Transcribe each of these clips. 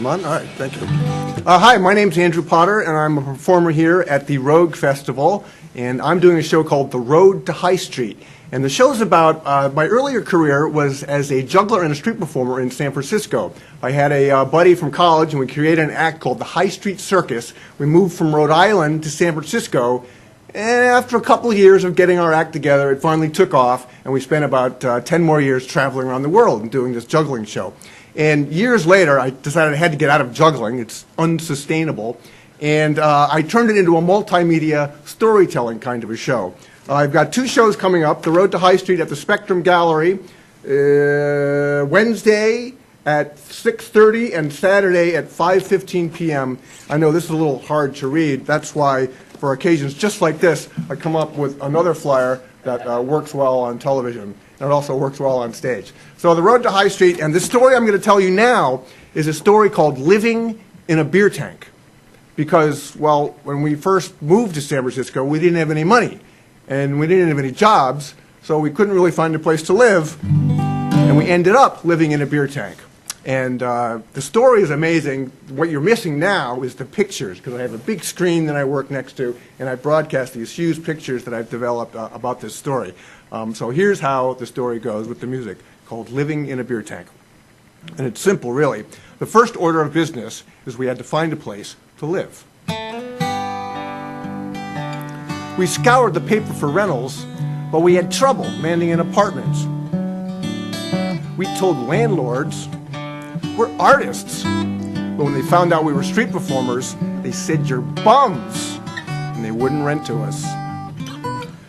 I'm on? All right, thank you. Hi, my name's Andrew Potter, and I'm a performer here at the Rogue Festival, and I'm doing a show called The Road to High Street. And the show's about, my earlier career was as a juggler and a street performer in San Francisco. I had a buddy from college, and we created an act called the High Street Circus. We moved from Rhode Island to San Francisco, and after a couple of years of getting our act together, it finally took off, and we spent about 10 more years traveling around the world and doing this juggling show. And years later, I decided I had to get out of juggling. It's unsustainable. And I turned it into a multimedia storytelling kind of a show. I've got two shows coming up, The Road to High Street at the Spectrum Gallery, Wednesday at 6:30 and Saturday at 5:15 p.m. I know this is a little hard to read. That's why, for occasions just like this, I come up with another flyer that works well on television. And it also works well on stage. So The Road to High Street, and the story I'm going to tell you now is a story called Living in a Beer Tank. Because, well, when we first moved to San Francisco, we didn't have any money. And we didn't have any jobs, so we couldn't really find a place to live. And we ended up living in a beer tank. And the story is amazing. What you're missing now is the pictures, because I have a big screen that I work next to, and I broadcast these huge pictures that I've developed about this story. So here's how the story goes with the music, called Living in a Beer Tank. And it's simple, really. The first order of business is we had to find a place to live. We scoured the paper for rentals, but we had trouble landing an apartment. We told landlords we're artists. But when they found out we were street performers, they said you're bums, and they wouldn't rent to us.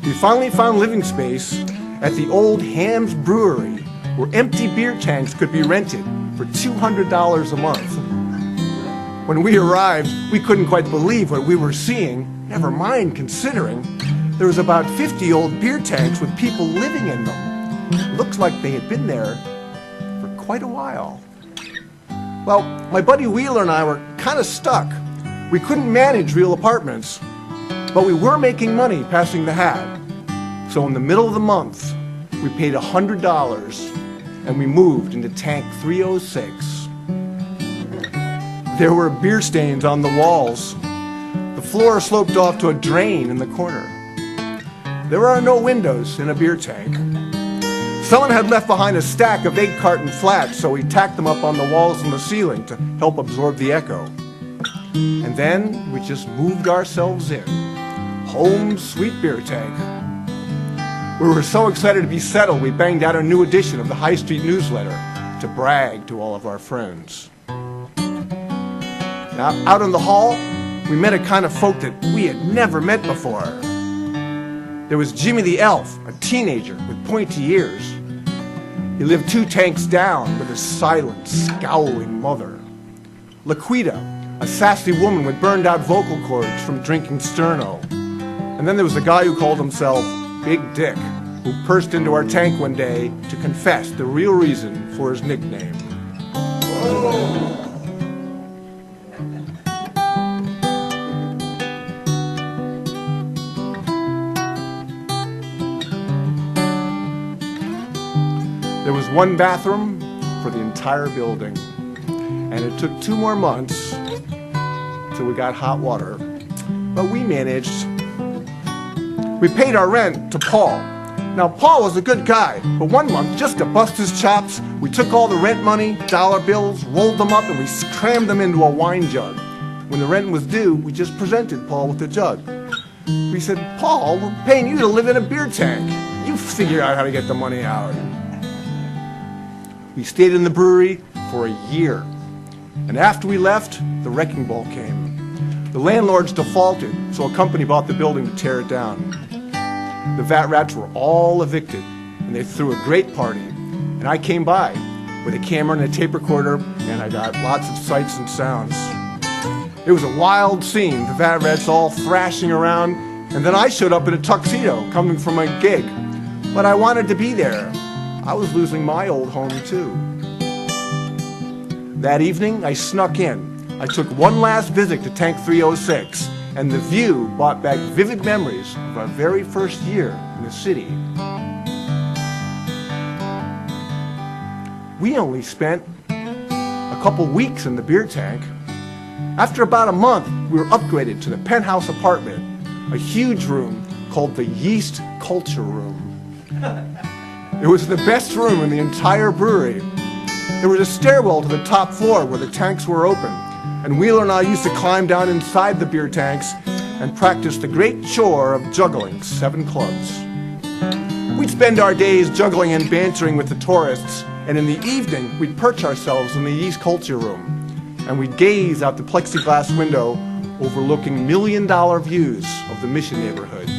We finally found living space at the old Ham's Brewery, where empty beer tanks could be rented for $200 a month. When we arrived, we couldn't quite believe what we were seeing, never mind considering there was about 50 old beer tanks with people living in them. It looks like they had been there for quite a while. Well, my buddy Wheeler and I were kind of stuck. We couldn't manage real apartments, but we were making money passing the hat. So in the middle of the month, we paid $100 and we moved into Tank 306. There were beer stains on the walls. The floor sloped off to a drain in the corner. There are no windows in a beer tank. Someone had left behind a stack of 8-carton flats, so we tacked them up on the walls and the ceiling to help absorb the echo. And then we just moved ourselves in. Home sweet beer tank. We were so excited to be settled, we banged out a new edition of the High Street newsletter to brag to all of our friends. Now, out in the hall, we met a kind of folk that we had never met before. There was Jimmy the Elf, a teenager with pointy ears. He lived 2 tanks down with his silent, scowling mother. Laquita, a sassy woman with burned-out vocal cords from drinking Sterno. And then there was a guy who called himself Big Dick, who burst into our tank one day to confess the real reason for his nickname. Whoa. There was one bathroom for the entire building, and it took 2 more months till we got hot water, but we managed. We paid our rent to Paul. Now, Paul was a good guy, but one month, just to bust his chops, we took all the rent money, dollar bills, rolled them up, and we crammed them into a wine jug. When the rent was due, we just presented Paul with the jug. We said, "Paul, we're paying you to live in a beer tank. You figure out how to get the money out." We stayed in the brewery for a year. And after we left, the wrecking ball came. The landlords defaulted, so a company bought the building to tear it down. The Vat Rats were all evicted, and they threw a great party. And I came by with a camera and a tape recorder, and I got lots of sights and sounds. It was a wild scene, the Vat Rats all thrashing around, and then I showed up in a tuxedo coming from a gig. But I wanted to be there. I was losing my old home, too. That evening, I snuck in. I took one last visit to Tank 306, and the view brought back vivid memories of our very first year in the city. We only spent a couple weeks in the beer tank. After about a month, we were upgraded to the penthouse apartment, a huge room called the Yeast Culture Room. It was the best room in the entire brewery. There was a stairwell to the top floor where the tanks were open, and Wheeler and I used to climb down inside the beer tanks and practice the great chore of juggling 7 clubs. We'd spend our days juggling and bantering with the tourists, and in the evening, we'd perch ourselves in the Yeast Culture Room, and we'd gaze out the plexiglass window overlooking million-dollar views of the Mission neighborhood.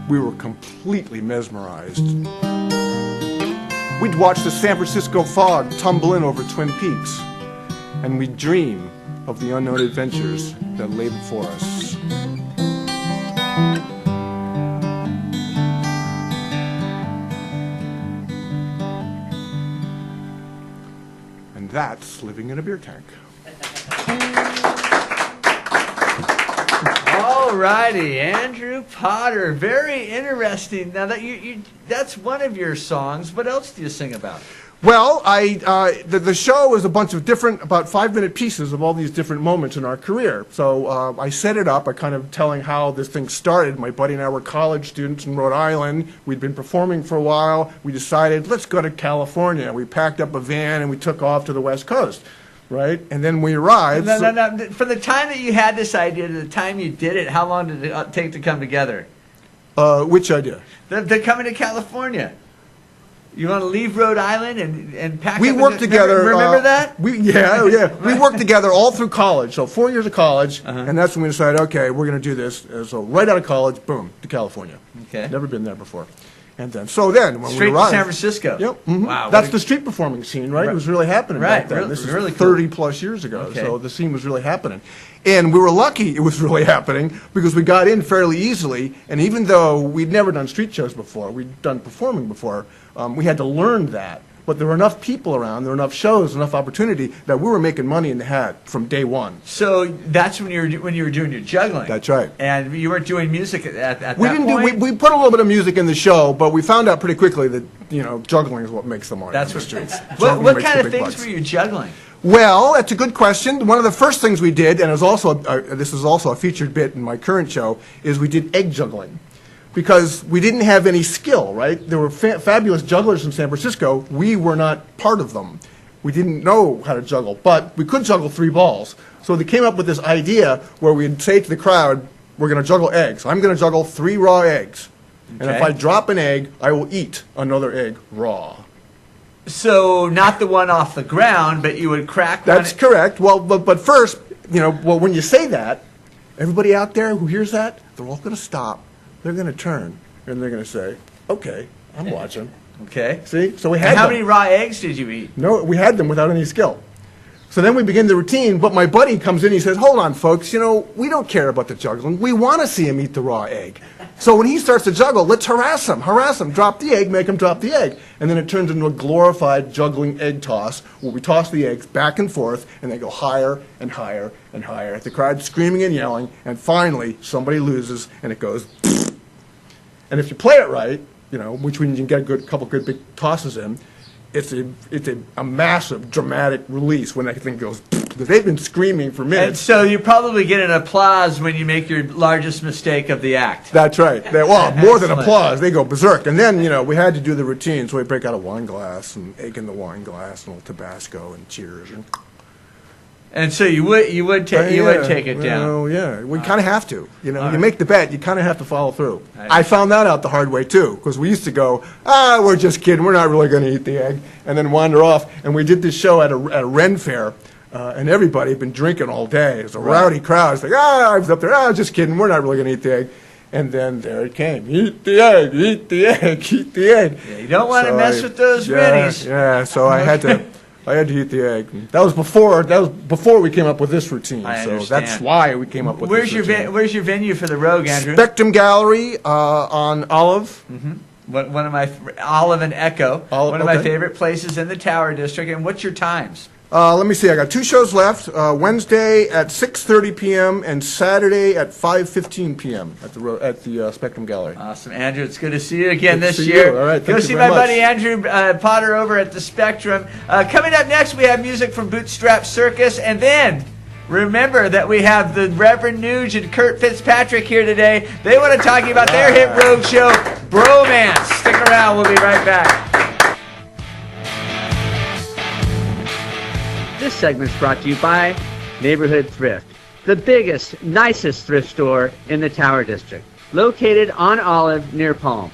We were completely mesmerized. We'd watch the San Francisco fog tumble in over Twin Peaks, and we'd dream of the unknown adventures that lay before us. And that's living in a beer tank. All righty, Andrew Potter, very interesting. Now that that's one of your songs. What else do you sing about? Well, the show is a bunch of different, about 5-minute pieces of all these different moments in our career. So I set it up by kind of telling how this thing started. My buddy and I were college students in Rhode Island. We'd been performing for a while. We decided, let's go to California. We packed up a van and we took off to the West Coast, right? And then we arrived. No. From the time that you had this idea to the time you did it, how long did it take to come together? Which idea? The coming to California. You want to leave Rhode Island and pack we up? We worked together. Remember that? Yeah. We worked together all through college. So 4 years of college, and that's when we decided, okay, we're going to do this. So right out of college, boom, to California. Okay. Never been there before. And then, when straight we arrived, to San Francisco. Yep. Wow. That's the street performing scene, right? It was really happening back then. This is really 30 plus years ago. Okay. So the scene was really happening. And we were lucky it was really happening because we got in fairly easily. And even though we'd never done street shows before, we'd done performing before, we had to learn that. But there were enough people around, there were enough shows, enough opportunity that we were making money in the hat from day one. So that's when you were doing your juggling. That's right. And you weren't doing music at that we point? We put a little bit of music in the show, but we found out pretty quickly that, juggling is what makes the money. That's in the what streets. What kind of things were you juggling? Well, that's a good question. One of the first things we did, and this is also a featured bit in my current show, is we did egg juggling. Because we didn't have any skill, right? There were fabulous jugglers in San Francisco. We were not part of them. We didn't know how to juggle, but we could juggle 3 balls. So they came up with this idea where we'd say to the crowd, we're going to juggle eggs. I'm going to juggle 3 raw eggs. Okay. And if I drop an egg, I will eat another egg raw. So not the one off the ground, but you would crack one. That's correct. Well, but first, when you say that, everybody out there who hears that, they're all going to stop. They're going to turn, and they're going to say, okay, I'm watching. Okay. See? So we had How many raw eggs did you eat? No, we had them without any skill. So then we begin the routine, but my buddy comes in, he says, hold on, folks, we don't care about the juggling. We want to see him eat the raw egg. So when he starts to juggle, let's harass him, drop the egg, make him drop the egg. And then it turns into a glorified juggling egg toss, where we toss the eggs back and forth, and they go higher and higher and higher. The crowd's screaming and yelling, and finally somebody loses, and it goes, and if you play it right, which means you can get a couple good big tosses in, it's a massive dramatic release when that thing goes, because they've been screaming for minutes. And so you probably get an applause when you make your largest mistake of the act. That's right. More than applause. They go berserk. And then, we had to do the routine, so we break out a wine glass and egg in the wine glass and a little Tabasco and cheers. And so you would take it down. Oh, yeah. We kind of have to. You make the bet, you kind of have to follow through. I found that out the hard way, too, because we used to go, we're just kidding. We're not really going to eat the egg, and then wander off. And we did this show at a Ren Fair, and everybody had been drinking all day. It was a rowdy crowd. It's like, I was up there, just kidding. We're not really going to eat the egg. And then there it came. Eat the egg, eat the egg, eat the egg. Yeah, you don't want to mess with those Rennies. Yeah, so I had to eat the egg. That was before we came up with this routine. I so understand. that's why we came up with this routine. Where's your venue for the Rogue, Andrew? Spectrum Gallery on Olive. Mm-hmm. One of my Olive and Echo. One of my favorite places in the Tower District. And what's your times? Let me see. I got 2 shows left. Wednesday at 6:30 p.m. and Saturday at 5:15 p.m. at the Spectrum Gallery. Awesome, Andrew. It's good to see you again Good to this see year. you. All right, Go thank see you my very much. buddy Andrew Potter over at the Spectrum. Coming up next, we have music from Bootstrap Circus, and then remember that we have the Reverend Nuge and Kurt Fitzpatrick here today. They want to talk to you about their hit road show, Bromance. Stick around. We'll be right back. This segment's brought to you by Neighborhood Thrift, the biggest, nicest thrift store in the Tower District, located on Olive near Palm.